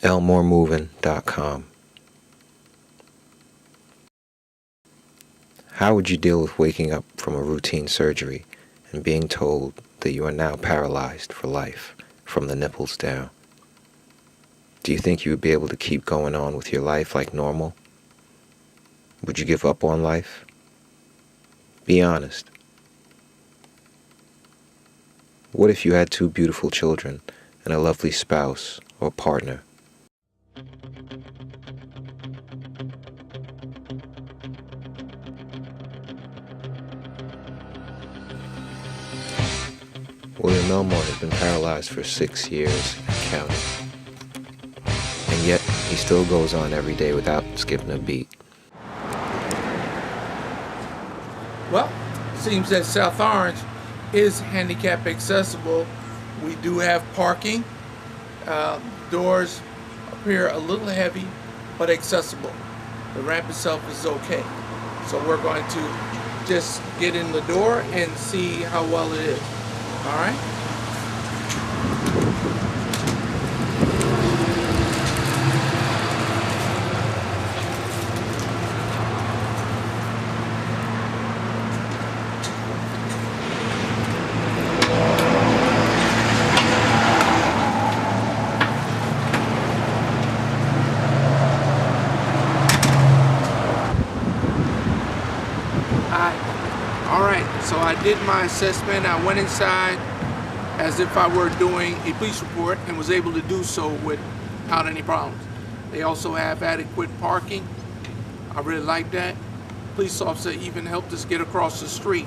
elmoremoving.com. How would you deal with waking up from a routine surgery and being told that you are now paralyzed for life from the nipples down? Do you think you would be able to keep going on with your life like normal? Would you give up on life? Be honest. What if you had two beautiful children and a lovely spouse or partner? William Elmore has been paralyzed for 6 years and counting. And yet, he still goes on every day without skipping a beat. Well, seems that South Orange is handicap accessible. We do have parking. Doors appear a little heavy, but accessible. The ramp itself is okay. So we're going to just get in the door and see how well it is. All right? All right, so I did my assessment. I went inside as if I were doing a police report and was able to do so without any problems. They also have adequate parking. I really like that. Police officer even helped us get across the street,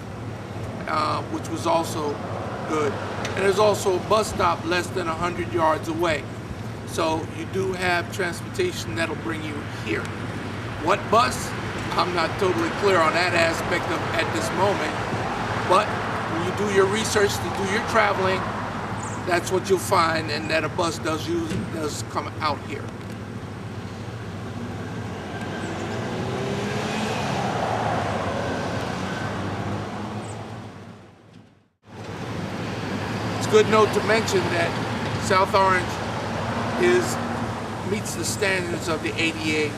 which was also good. And there's also a bus stop less than 100 yards away. So you do have transportation that'll bring you here. What bus? I'm not totally clear on that aspect of at this moment, but when you do your research to do your traveling, that's what you'll find, and that a bus does come out here. It's a good note to mention that South Orange meets the standards of the ADA,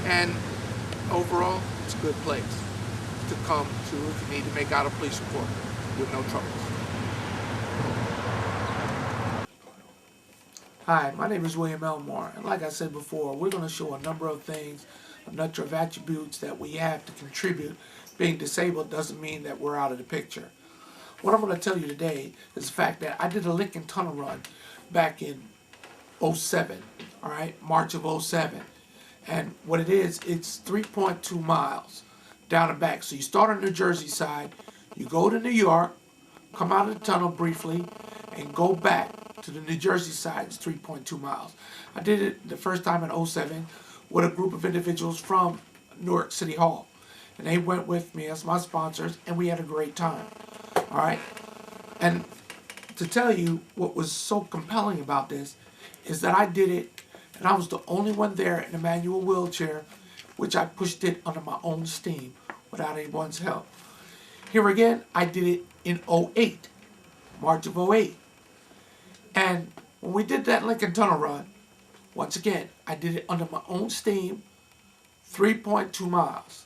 and overall, it's a good place to come to if you need to make out a police report with no troubles. Hi, my name is William Elmore, and like I said before, we're going to show a number of things, a number of attributes that we have to contribute. Being disabled doesn't mean that we're out of the picture. What I'm going to tell you today is the fact that I did a Lincoln Tunnel run back in '07, all right, March of '07. And what it is, it's 3.2 miles down and back. So you start on the New Jersey side, you go to New York, come out of the tunnel briefly, and go back to the New Jersey side. It's 3.2 miles. I did it the first time in '07 with a group of individuals from Newark City Hall. And they went with me as my sponsors, and we had a great time. All right? And to tell you what was so compelling about this is that I did it, and I was the only one there in a manual wheelchair, which I pushed it under my own steam without anyone's help. Here again, I did it in '08, March of '08. And when we did that Lincoln Tunnel run, once again, I did it under my own steam, 3.2 miles.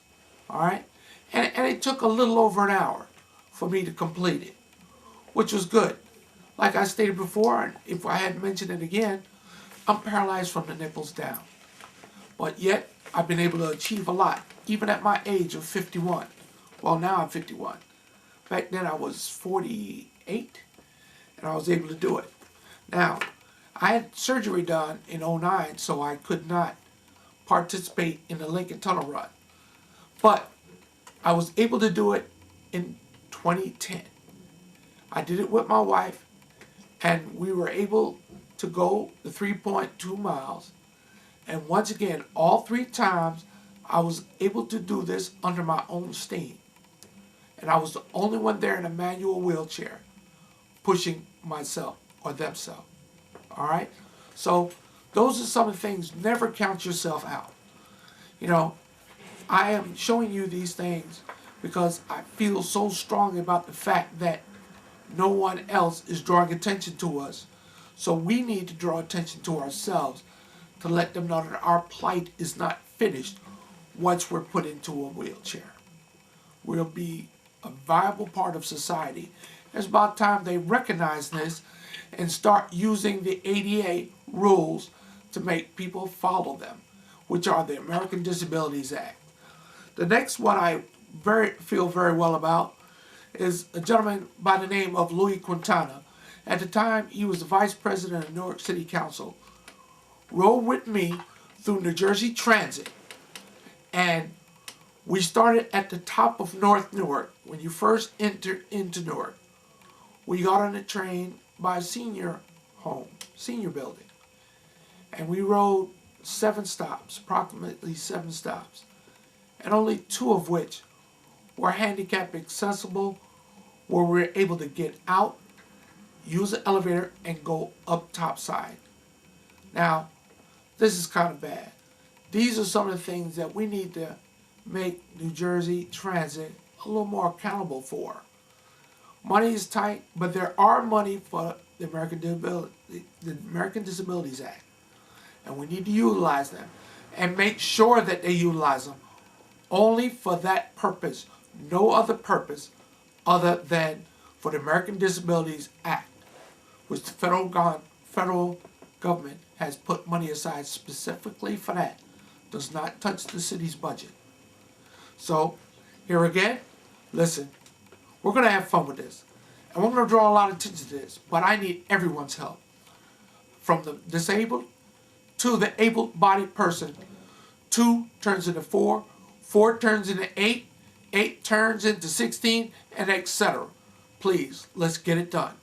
All right? And it took a little over an hour for me to complete it, which was good. Like I stated before, and if I hadn't mentioned it again, I'm paralyzed from the nipples down. But yet, I've been able to achieve a lot, even at my age of 51. Well, now I'm 51. Back then I was 48, and I was able to do it. Now, I had surgery done in '09, so I could not participate in the Lincoln Tunnel run. But I was able to do it in 2010. I did it with my wife, and we were able to go the 3.2 miles. And once again, all 3 times, I was able to do this under my own steam. And I was the only one there in a manual wheelchair pushing myself or themselves. All right? So those are some of the things. Never count yourself out. You know, I am showing you these things because I feel so strongly about the fact that no one else is drawing attention to us. So we need to draw attention to ourselves to let them know that our plight is not finished once we're put into a wheelchair. We'll be a viable part of society. It's about time they recognize this and start using the ADA rules to make people follow them, which are the American Disabilities Act. The next one I feel very well about is a gentleman by the name of Louis Quintana. At the time, he was the vice president of Newark City Council, rode with me through New Jersey Transit, and we started at the top of North Newark. When you first enter into Newark, we got on the train by a senior home, senior building, and we rode 7 stops, approximately 7 stops, and only 2 of which were handicap accessible, where we were able to get out, use the elevator, and go up top side. Now, this is kind of bad. These are some of the things that we need to make New Jersey Transit a little more accountable for. Money is tight, but there are money for the American Disabilities Act, and we need to utilize them and make sure that they utilize them only for that purpose, no other purpose other than for the American Disabilities Act, which the federal government has put money aside specifically for that. Does not touch the city's budget. So, here again, listen, we're going to have fun with this. And we're going to draw a lot of attention to this, but I need everyone's help. From the disabled to the able-bodied person. 2 turns into 4, 4 turns into 8, 8 turns into 16, and etc. Please, let's get it done.